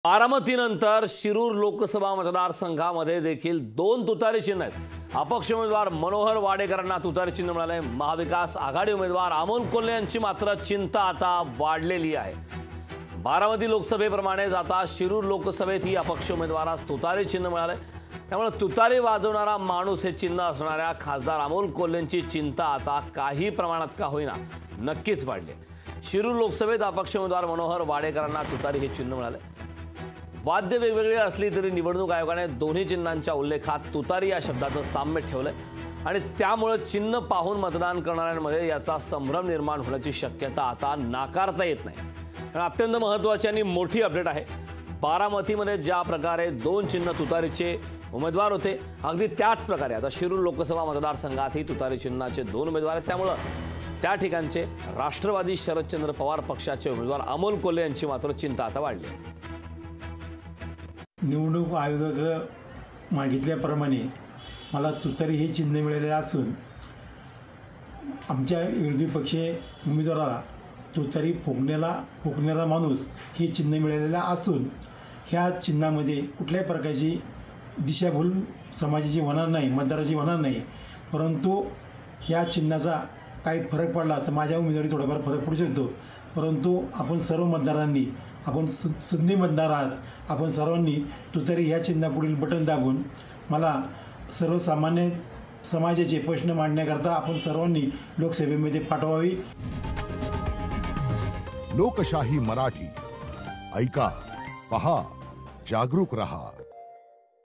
बारामतीनंतर शिरूर लोकसभा मतदारसंघामध्ये देखील दोन तुतारी चिन्ह आहेत। अपक्ष उमेदवार मनोहर वाडेकरांना तुतारी चिन्ह मिळाले। महाविकास आघाडी उमेदवार अमोल कोल्हे यांची मात्र चिंता आता वाढलेली आहे। बारामती लोकसभेप्रमाणेच आता शिरूर लोकसभेत ही अपक्ष उमेदवारास तुतारी चिन्ह मिळाले। त्यामुळे तुतारी वाजवणारा माणूस हे चिन्ह असणाऱ्या खासदार अमोल कोल्हेंची चिंता आता काही प्रमाणात का होईना नक्कीच वाढली। शिरूर लोकसभेत अपक्ष उमेदवार मनोहर वाडेकरांना तुतारी हे चिन्ह मिळाले। वाद्य वेगवेगळी असली तरी निवडणूक आयोगाने दोन्ही चिन्हांच्या उल्लेखात तुतारी या शब्दाचं साम्य ठेवलंय आणि त्यामुळे चिन्ह पाहून मतदान करणाऱ्यांमध्ये याचा संभ्रम निर्माण होण्याची शक्यता आता नाकारता येत नाही। पण अत्यंत महत्त्वाची आणि मोठी अपडेट आहे। बारामतीमध्ये ज्या प्रकारे दोन चिन्ह तुतारीचे उमेदवार होते, अगदी त्याच प्रकारे आता शिरूर लोकसभा मतदारसंघातही तुतारी चिन्हाचे दोन उमेदवार आहेत। त्यामुळे त्या ठिकाणचे राष्ट्रवादी शरदचंद्र पवार पक्षाचे उमेदवार अमोल कोल्हे यांची मात्र चिंता आता वाढली आहे। निवडणूक आयोगाने मागितल्याप्रमाणे मला तुतारी हे चिन्ह मिळालेले असून आमच्या विरोधी पक्षीय उमेदवाराला तुतारी फुकण्याला माणूस हे चिन्ह मिळालेलं असून ह्या चिन्हामध्ये कुठल्याही प्रकारची दिशाभूल समाजाची होणार नाही, मतदाराची होणार नाही। परंतु ह्या चिन्हाचा काही फरक पडला तर माझ्या उमेदवारी थोडाफार फरक पडू शकतो। परंतु आपण सर्व मतदारांनी, आपण सुज्ञ मतदार आहात, आपण सर्वांनी तुतारी ह्या चिन्हापुढील बटन दाबून मला सर्वसामान्य समाजाचे प्रश्न मांडण्याकरता आपण सर्वांनी लोकसभेमध्ये पाठवावी। लोकशाही मराठी ऐका, पहा, जागरूक रहा।